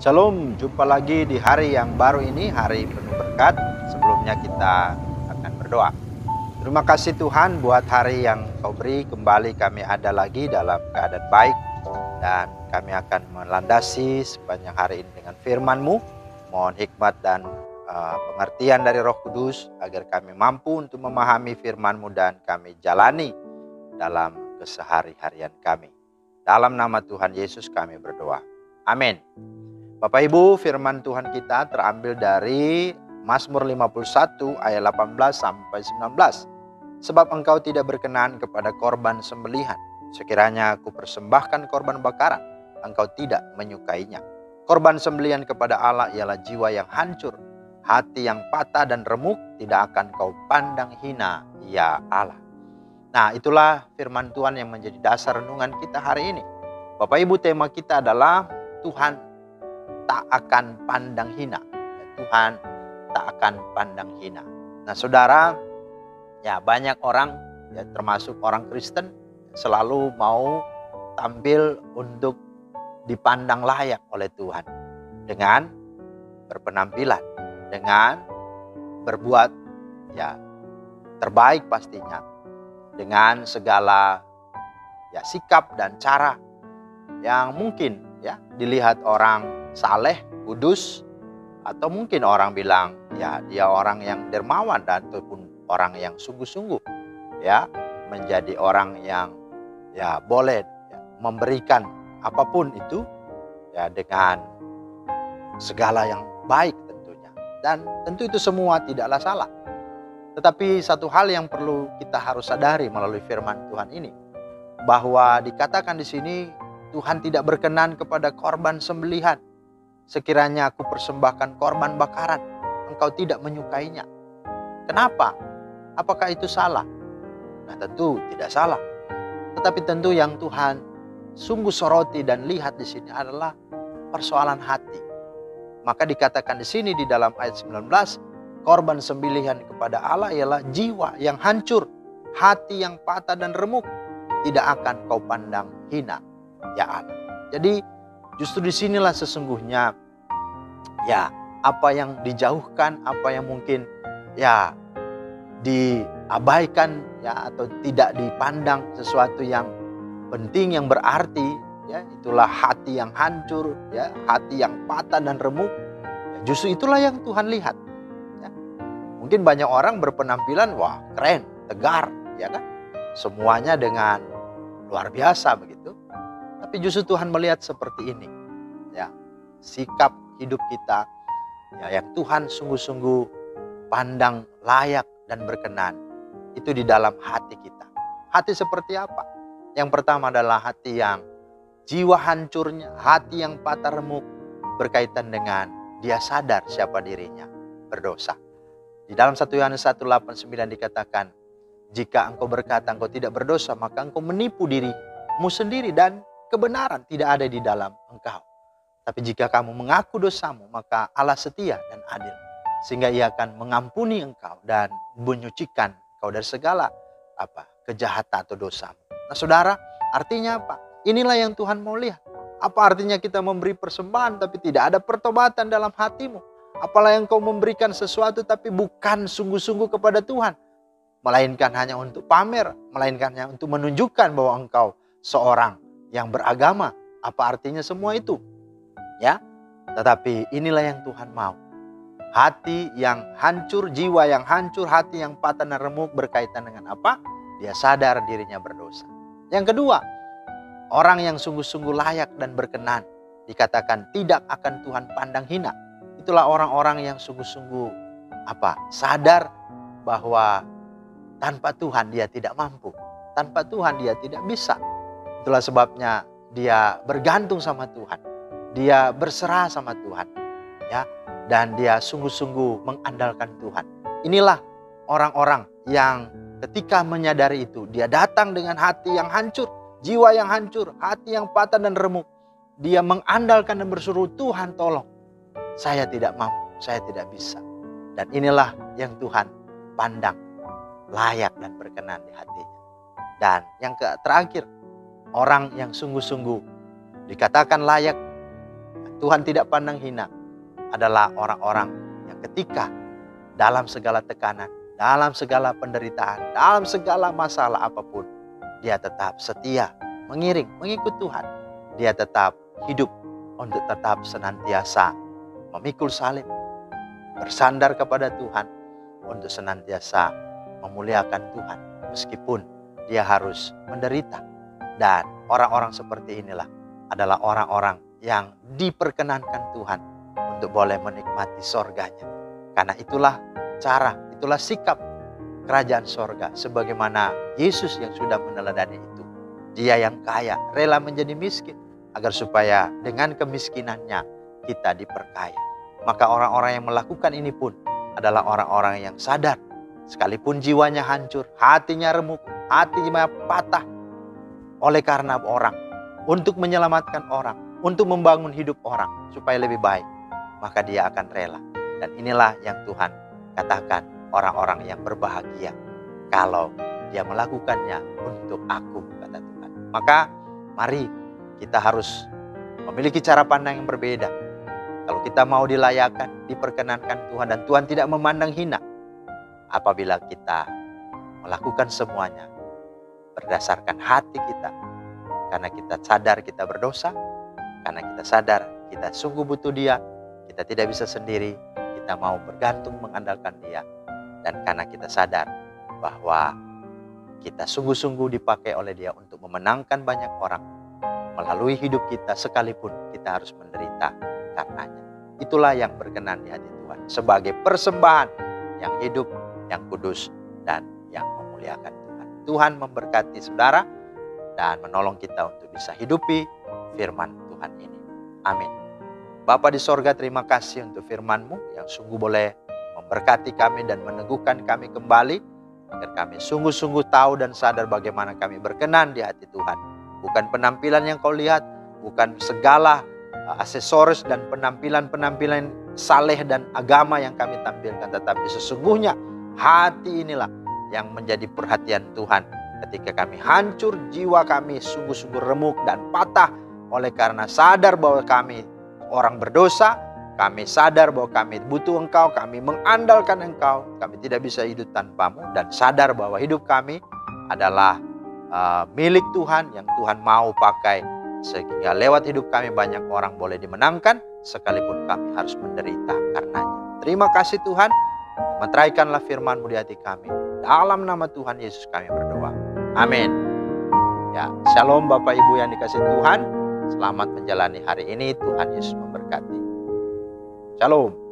Shalom, jumpa lagi di hari yang baru ini, hari penuh berkat. Sebelumnya kita akan berdoa. Terima kasih Tuhan buat hari yang Kau beri, kembali kami ada lagi dalam keadaan baik. Dan kami akan melandasi sepanjang hari ini dengan firman-Mu. Mohon hikmat dan pengertian dari Roh Kudus, agar kami mampu untuk memahami firman-Mu dan kami jalani dalam kesehari-harian kami. Dalam nama Tuhan Yesus kami berdoa. Amin. Bapak Ibu, firman Tuhan kita terambil dari Mazmur 51 ayat 18 sampai 19. Sebab engkau tidak berkenan kepada korban sembelihan. Sekiranya aku persembahkan korban bakaran, engkau tidak menyukainya. Korban sembelihan kepada Allah ialah jiwa yang hancur. Hati yang patah dan remuk tidak akan kau pandang hina, ya Allah. Nah, itulah firman Tuhan yang menjadi dasar renungan kita hari ini. Bapak Ibu, tema kita adalah Tuhan tak akan pandang hina. Tuhan tak akan pandang hina. Nah saudara, ya banyak orang, ya termasuk orang Kristen, selalu mau tampil untuk dipandang layak oleh Tuhan. Dengan berpenampilan, dengan berbuat ya terbaik pastinya. Dengan segala ya sikap dan cara yang mungkin ya dilihat orang saleh, kudus, atau mungkin orang bilang ya dia orang yang dermawan dan ataupun orang yang sungguh-sungguh ya menjadi orang yang ya boleh ya, memberikan apapun itu ya dengan segala yang baik tentunya. Dan tentu itu semua tidaklah salah. Tetapi satu hal yang perlu kita harus sadari melalui firman Tuhan ini, bahwa dikatakan di sini Tuhan tidak berkenan kepada korban sembelihan. Sekiranya aku persembahkan korban bakaran, engkau tidak menyukainya. Kenapa? Apakah itu salah? Nah tentu tidak salah. Tetapi tentu yang Tuhan sungguh soroti dan lihat di sini adalah persoalan hati. Maka dikatakan di sini di dalam ayat 19, korban sembelihan kepada Allah ialah jiwa yang hancur, hati yang patah dan remuk, tidak akan kau pandang hina, ya Allah. Jadi justru disinilah sesungguhnya ya apa yang dijauhkan, apa yang mungkin ya diabaikan ya atau tidak dipandang sesuatu yang penting yang berarti ya, itulah hati yang hancur ya, hati yang patah dan remuk. Ya, justru itulah yang Tuhan lihat. Ya. Mungkin banyak orang berpenampilan wah keren, tegar, ya kan? Semuanya dengan luar biasa begitu. Tapi justru Tuhan melihat seperti ini. Ya, sikap hidup kita ya, yang Tuhan sungguh-sungguh pandang layak dan berkenan itu di dalam hati kita. Hati seperti apa? Yang pertama adalah hati yang jiwa hancurnya, hati yang patah remuk berkaitan dengan dia sadar siapa dirinya berdosa. Di dalam 1 Yohanes 1:8-9 dikatakan, jika engkau berkata engkau tidak berdosa, maka engkau menipu dirimu sendiri dan kebenaran tidak ada di dalam engkau. Tapi jika kamu mengaku dosamu, maka Allah setia dan adil, sehingga Ia akan mengampuni engkau dan menyucikan engkau dari segala kejahatan atau dosamu. Nah saudara, artinya apa? Inilah yang Tuhan mau lihat. Apa artinya kita memberi persembahan tapi tidak ada pertobatan dalam hatimu? Apalah yang kau memberikan sesuatu tapi bukan sungguh-sungguh kepada Tuhan, melainkan hanya untuk pamer, melainkan hanya untuk menunjukkan bahwa engkau seorang yang beragama. Apa artinya semua itu? Ya, tetapi inilah yang Tuhan mau. Hati yang hancur, jiwa yang hancur, hati yang patah dan remuk berkaitan dengan apa? Dia sadar dirinya berdosa. Yang kedua, orang yang sungguh-sungguh layak dan berkenan dikatakan tidak akan Tuhan pandang hina. Itulah orang-orang yang sungguh-sungguh sadar bahwa tanpa Tuhan dia tidak mampu. Tanpa Tuhan dia tidak bisa. Itulah sebabnya dia bergantung sama Tuhan. Dia berserah sama Tuhan. Ya, dan dia sungguh-sungguh mengandalkan Tuhan. Inilah orang-orang yang ketika menyadari itu, dia datang dengan hati yang hancur, jiwa yang hancur, hati yang patah dan remuk. Dia mengandalkan dan berseru, Tuhan tolong. Saya tidak mampu, saya tidak bisa. Dan inilah yang Tuhan pandang layak dan berkenan di hatinya. Dan yang terakhir, orang yang sungguh-sungguh dikatakan layak Tuhan tidak pandang hina adalah orang-orang yang ketika dalam segala tekanan, dalam segala penderitaan, dalam segala masalah apapun, dia tetap setia, mengikut Tuhan. Dia tetap hidup untuk tetap senantiasa memikul salib, bersandar kepada Tuhan, untuk senantiasa memuliakan Tuhan, meskipun dia harus menderita. Dan orang-orang seperti inilah adalah orang-orang yang diperkenankan Tuhan untuk boleh menikmati sorganya. Karena itulah cara, itulah sikap kerajaan sorga, sebagaimana Yesus yang sudah meneladani itu. Dia yang kaya rela menjadi miskin, agar supaya dengan kemiskinannya kita diperkaya. Maka orang-orang yang melakukan ini pun adalah orang-orang yang sadar, sekalipun jiwanya hancur, hatinya remuk, hatinya patah oleh karena orang, untuk menyelamatkan orang, untuk membangun hidup orang supaya lebih baik, maka dia akan rela. Dan inilah yang Tuhan katakan, orang-orang yang berbahagia kalau dia melakukannya untuk aku, kata Tuhan. Maka mari kita harus memiliki cara pandang yang berbeda. Kalau kita mau dilayakan, diperkenankan Tuhan, dan Tuhan tidak memandang hina apabila kita melakukan semuanya berdasarkan hati kita, karena kita sadar kita berdosa, karena kita sadar kita sungguh butuh Dia, kita tidak bisa sendiri, kita mau bergantung mengandalkan Dia, dan karena kita sadar bahwa kita sungguh-sungguh dipakai oleh Dia untuk memenangkan banyak orang melalui hidup kita, sekalipun kita harus menderita karenanya. Itulah yang berkenan di hati Tuhan, sebagai persembahan yang hidup, yang kudus, dan yang memuliakan Tuhan. Tuhan memberkati saudara dan menolong kita untuk bisa hidupi firman Tuhan ini. Amin. Bapa di sorga, terima kasih untuk firman-Mu yang sungguh boleh memberkati kami dan meneguhkan kami kembali, agar kami sungguh-sungguh tahu dan sadar bagaimana kami berkenan di hati Tuhan. Bukan penampilan yang Kau lihat, bukan segala aksesoris dan penampilan-penampilan saleh dan agama yang kami tampilkan, tetapi sesungguhnya hati inilah yang menjadi perhatian Tuhan. Ketika kami hancur, jiwa kami sungguh-sungguh remuk dan patah oleh karena sadar bahwa kami orang berdosa, kami sadar bahwa kami butuh Engkau, kami mengandalkan Engkau, kami tidak bisa hidup tanpa-Mu, dan sadar bahwa hidup kami adalah milik Tuhan yang Tuhan mau pakai, sehingga lewat hidup kami banyak orang boleh dimenangkan, sekalipun kami harus menderita karenanya. Terima kasih Tuhan, meteraikanlah firman-Mu di hati kami. Dalam nama Tuhan Yesus kami berdoa. Amin. Ya, shalom Bapak Ibu yang dikasihi Tuhan. Selamat menjalani hari ini. Tuhan Yesus memberkati. Shalom.